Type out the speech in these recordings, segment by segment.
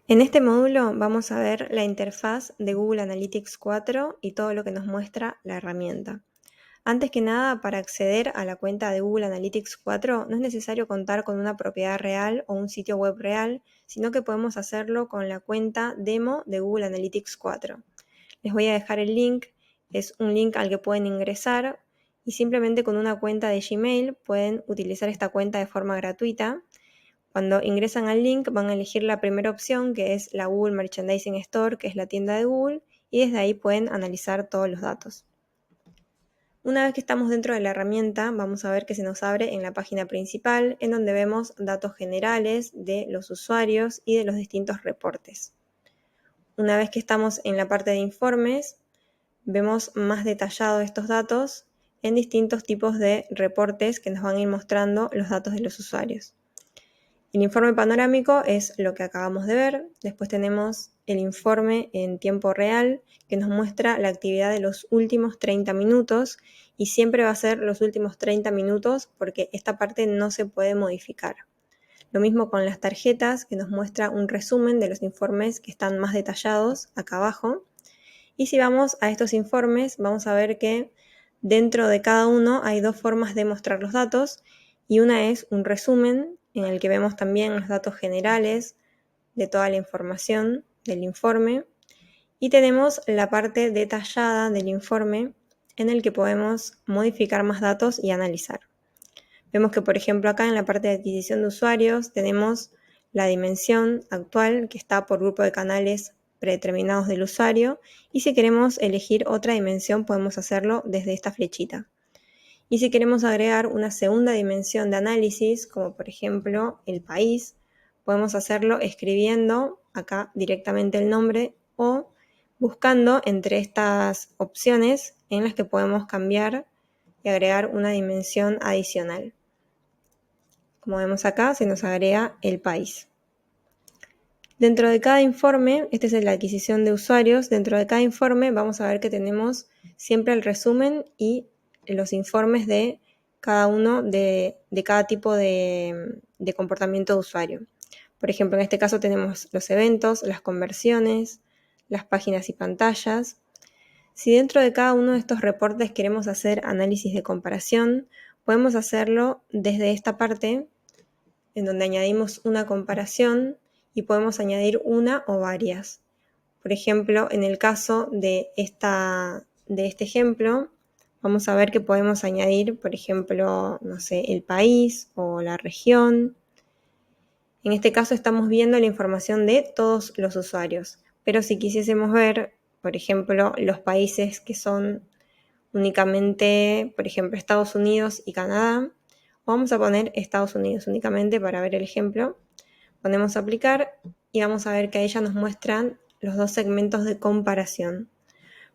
En este módulo vamos a ver la interfaz de Google Analytics 4 y todo lo que nos muestra la herramienta. Antes que nada, para acceder a la cuenta de Google Analytics 4 no es necesario contar con una propiedad real o un sitio web real, sino que podemos hacerlo con la cuenta demo de Google Analytics 4. Les voy a dejar el link, es un link al que pueden ingresar y simplemente con una cuenta de Gmail pueden utilizar esta cuenta de forma gratuita. Cuando ingresan al link van a elegir la primera opción, que es la Google Merchandising Store, que es la tienda de Google, y desde ahí pueden analizar todos los datos. Una vez que estamos dentro de la herramienta, vamos a ver que se nos abre en la página principal, en donde vemos datos generales de los usuarios y de los distintos reportes. Una vez que estamos en la parte de informes, vemos más detallados estos datos en distintos tipos de reportes que nos van a ir mostrando los datos de los usuarios. El informe panorámico es lo que acabamos de ver. Después tenemos el informe en tiempo real que nos muestra la actividad de los últimos 30 minutos y siempre va a ser los últimos 30 minutos porque esta parte no se puede modificar. Lo mismo con las tarjetas que nos muestra un resumen de los informes que están más detallados acá abajo. Y si vamos a estos informes, vamos a ver que dentro de cada uno hay dos formas de mostrar los datos y una es un resumen en el que vemos también los datos generales de toda la información del informe y tenemos la parte detallada del informe en el que podemos modificar más datos y analizar. Vemos que, por ejemplo, acá en la parte de adquisición de usuarios tenemos la dimensión actual que está por grupo de canales predeterminados del usuario y si queremos elegir otra dimensión podemos hacerlo desde esta flechita. Y si queremos agregar una segunda dimensión de análisis, como por ejemplo el país, podemos hacerlo escribiendo acá directamente el nombre o buscando entre estas opciones en las que podemos cambiar y agregar una dimensión adicional. Como vemos acá, se nos agrega el país. Dentro de cada informe, este es el de adquisición de usuarios, dentro de cada informe vamos a ver que tenemos siempre el resumen y los informes de cada uno de cada tipo de comportamiento de usuario. Por ejemplo, en este caso tenemos los eventos, las conversiones, las páginas y pantallas. Si dentro de cada uno de estos reportes queremos hacer análisis de comparación, podemos hacerlo desde esta parte en donde añadimos una comparación y podemos añadir una o varias. Por ejemplo, en el caso de este ejemplo, vamos a ver que podemos añadir, por ejemplo, no sé, el país o la región. En este caso estamos viendo la información de todos los usuarios, pero si quisiésemos ver, por ejemplo, los países que son únicamente, por ejemplo, Estados Unidos y Canadá, vamos a poner Estados Unidos únicamente para ver el ejemplo. Ponemos aplicar y vamos a ver que ahí ya nos muestran los dos segmentos de comparación.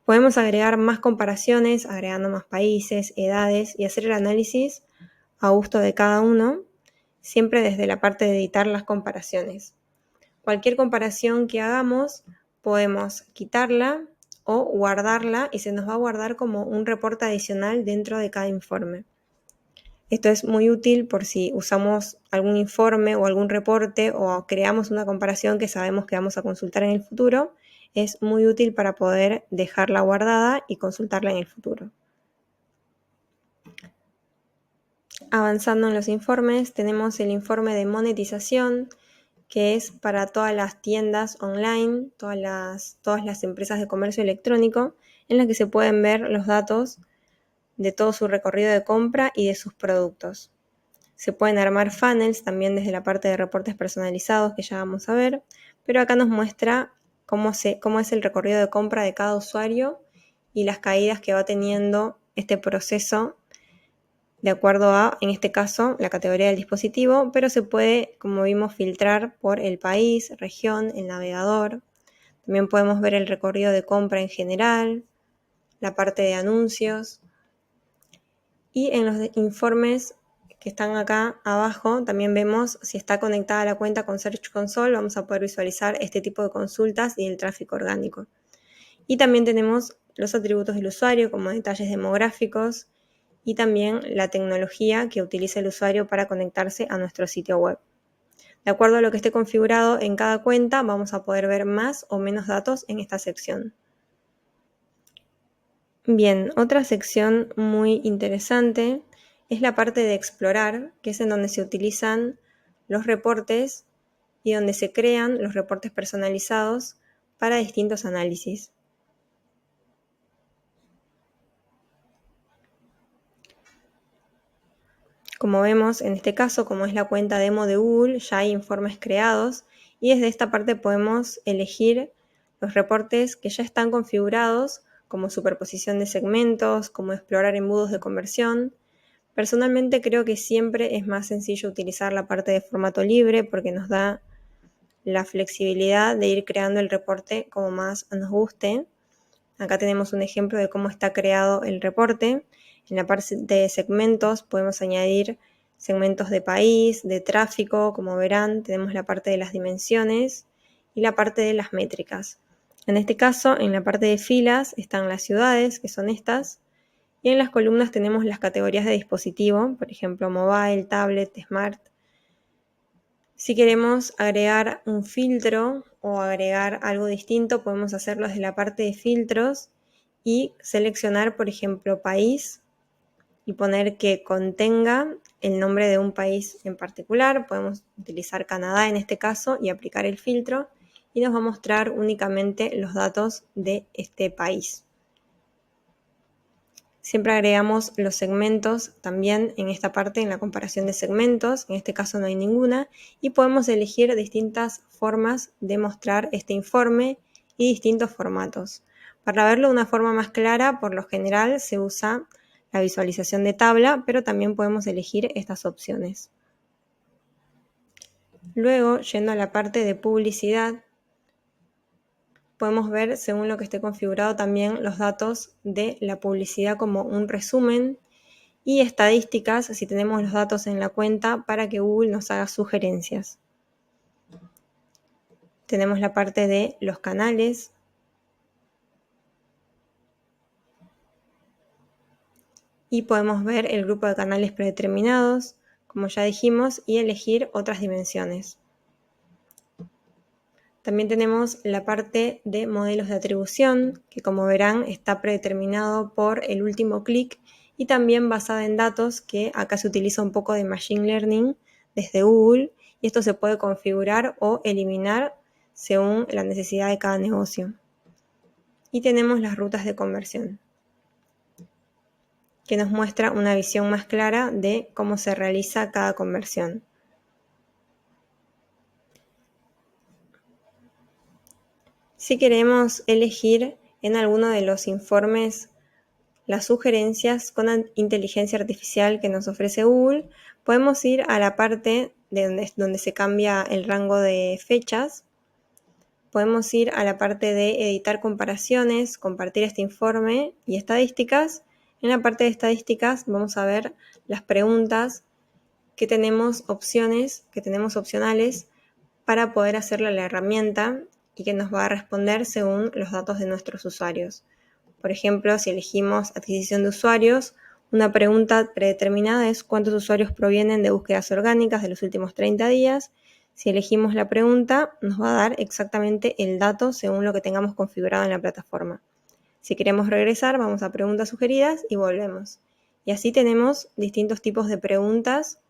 Podemos agregar más comparaciones, agregando más países, edades y hacer el análisis a gusto de cada uno, siempre desde la parte de editar las comparaciones. Cualquier comparación que hagamos, podemos quitarla o guardarla y se nos va a guardar como un reporte adicional dentro de cada informe. Esto es muy útil por si usamos algún informe o algún reporte o creamos una comparación que sabemos que vamos a consultar en el futuro. Es muy útil para poder dejarla guardada y consultarla en el futuro. Avanzando en los informes, tenemos el informe de monetización, que es para todas las tiendas online, todas las empresas de comercio electrónico, en las que se pueden ver los datos de todo su recorrido de compra y de sus productos. Se pueden armar funnels también desde la parte de reportes personalizados que ya vamos a ver, pero acá nos muestra cómo es el recorrido de compra de cada usuario y las caídas que va teniendo este proceso de acuerdo a, en este caso, la categoría del dispositivo, pero se puede, como vimos, filtrar por el país, región, el navegador. También podemos ver el recorrido de compra en general, la parte de anuncios. Y en los informes que están acá abajo, también vemos si está conectada la cuenta con Search Console, vamos a poder visualizar este tipo de consultas y el tráfico orgánico. Y también tenemos los atributos del usuario, como detalles demográficos, y también la tecnología que utiliza el usuario para conectarse a nuestro sitio web. De acuerdo a lo que esté configurado en cada cuenta, vamos a poder ver más o menos datos en esta sección. Bien, otra sección muy interesante es la parte de explorar, que es en donde se utilizan los reportes y donde se crean los reportes personalizados para distintos análisis. Como vemos en este caso, como es la cuenta demo de Google, ya hay informes creados y desde esta parte podemos elegir los reportes que ya están configurados, como superposición de segmentos, como explorar embudos de conversión. Personalmente creo que siempre es más sencillo utilizar la parte de formato libre porque nos da la flexibilidad de ir creando el reporte como más nos guste. Acá tenemos un ejemplo de cómo está creado el reporte. En la parte de segmentos podemos añadir segmentos de país, de tráfico, como verán, tenemos la parte de las dimensiones y la parte de las métricas. En este caso, en la parte de filas están las ciudades, que son estas, y en las columnas tenemos las categorías de dispositivo, por ejemplo, mobile, tablet, smart. Si queremos agregar un filtro o agregar algo distinto, podemos hacerlo desde la parte de filtros y seleccionar, por ejemplo, país y poner que contenga el nombre de un país en particular. Podemos utilizar Canadá en este caso y aplicar el filtro y nos va a mostrar únicamente los datos de este país. Siempre agregamos los segmentos también en esta parte, en la comparación de segmentos. En este caso no hay ninguna. Y podemos elegir distintas formas de mostrar este informe y distintos formatos. Para verlo de una forma más clara, por lo general se usa la visualización de tabla, pero también podemos elegir estas opciones. Luego, yendo a la parte de publicidad, podemos ver, según lo que esté configurado, también los datos de la publicidad como un resumen y estadísticas si tenemos los datos en la cuenta para que Google nos haga sugerencias. Tenemos la parte de los canales. Y podemos ver el grupo de canales predeterminados, como ya dijimos, y elegir otras dimensiones. También tenemos la parte de modelos de atribución, que como verán está predeterminado por el último clic y también basada en datos, que acá se utiliza un poco de Machine Learning desde Google y esto se puede configurar o eliminar según la necesidad de cada negocio. Y tenemos las rutas de conversión, que nos muestra una visión más clara de cómo se realiza cada conversión. Si queremos elegir en alguno de los informes las sugerencias con inteligencia artificial que nos ofrece Google, podemos ir a la parte de donde se cambia el rango de fechas. Podemos ir a la parte de editar comparaciones, compartir este informe y estadísticas. En la parte de estadísticas vamos a ver las preguntas que tenemos opcionales para poder hacerle a la herramienta y que nos va a responder según los datos de nuestros usuarios. Por ejemplo, si elegimos adquisición de usuarios, una pregunta predeterminada es cuántos usuarios provienen de búsquedas orgánicas de los últimos 30 días. Si elegimos la pregunta, nos va a dar exactamente el dato según lo que tengamos configurado en la plataforma. Si queremos regresar, vamos a preguntas sugeridas y volvemos. Y así tenemos distintos tipos de preguntas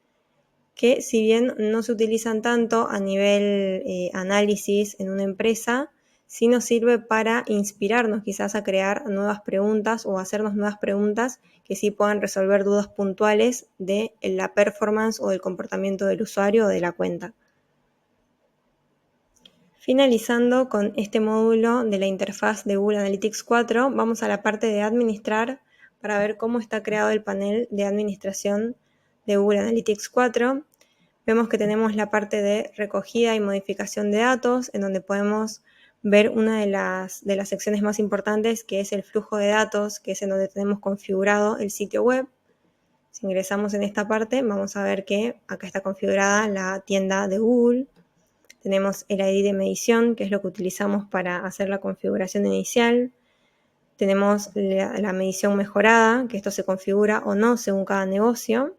que, si bien no se utilizan tanto a nivel análisis en una empresa, sí nos sirve para inspirarnos quizás a crear nuevas preguntas o hacernos nuevas preguntas que sí puedan resolver dudas puntuales de la performance o del comportamiento del usuario o de la cuenta. Finalizando con este módulo de la interfaz de Google Analytics 4, vamos a la parte de administrar para ver cómo está creado el panel de administración de Google Analytics 4. Vemos que tenemos la parte de recogida y modificación de datos, en donde podemos ver una de las secciones más importantes, que es el flujo de datos, que es en donde tenemos configurado el sitio web. Si ingresamos en esta parte, vamos a ver que acá está configurada la tienda de Google. Tenemos el ID de medición, que es lo que utilizamos para hacer la configuración inicial. Tenemos la medición mejorada, que esto se configura o no según cada negocio.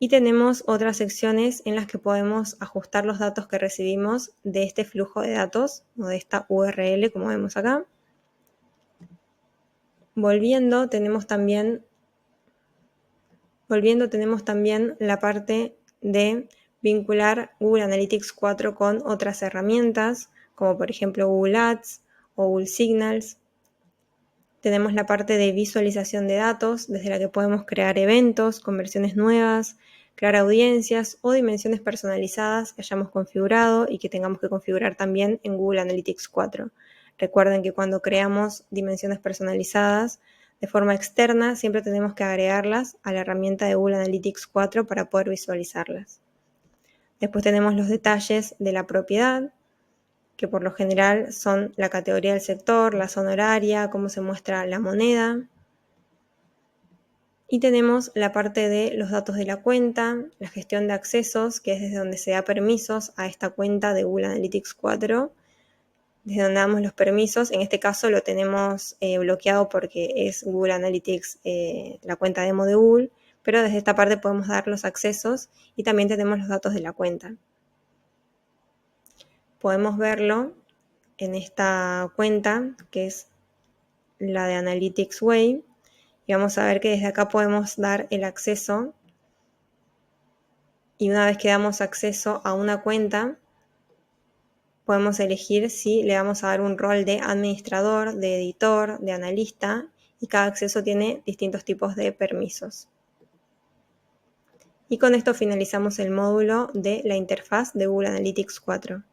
Y tenemos otras secciones en las que podemos ajustar los datos que recibimos de este flujo de datos o de esta URL, como vemos acá. Volviendo tenemos también la parte de vincular Google Analytics 4 con otras herramientas, como por ejemplo Google Ads o Google Signals. Tenemos la parte de visualización de datos, desde la que podemos crear eventos, conversiones nuevas, crear audiencias o dimensiones personalizadas que hayamos configurado y que tengamos que configurar también en Google Analytics 4. Recuerden que cuando creamos dimensiones personalizadas de forma externa, siempre tenemos que agregarlas a la herramienta de Google Analytics 4 para poder visualizarlas. Después tenemos los detalles de la propiedad, que por lo general son la categoría del sector, la zona horaria, cómo se muestra la moneda. Y tenemos la parte de los datos de la cuenta, la gestión de accesos, que es desde donde se da permisos a esta cuenta de Google Analytics 4, desde donde damos los permisos. En este caso lo tenemos bloqueado porque es Google Analytics, la cuenta demo de Google, pero desde esta parte podemos dar los accesos y también tenemos los datos de la cuenta. Podemos verlo en esta cuenta, que es la de Analytics Way, y vamos a ver que desde acá podemos dar el acceso, y una vez que damos acceso a una cuenta, podemos elegir si le vamos a dar un rol de administrador, de editor, de analista, y cada acceso tiene distintos tipos de permisos. Y con esto finalizamos el módulo de la interfaz de Google Analytics 4.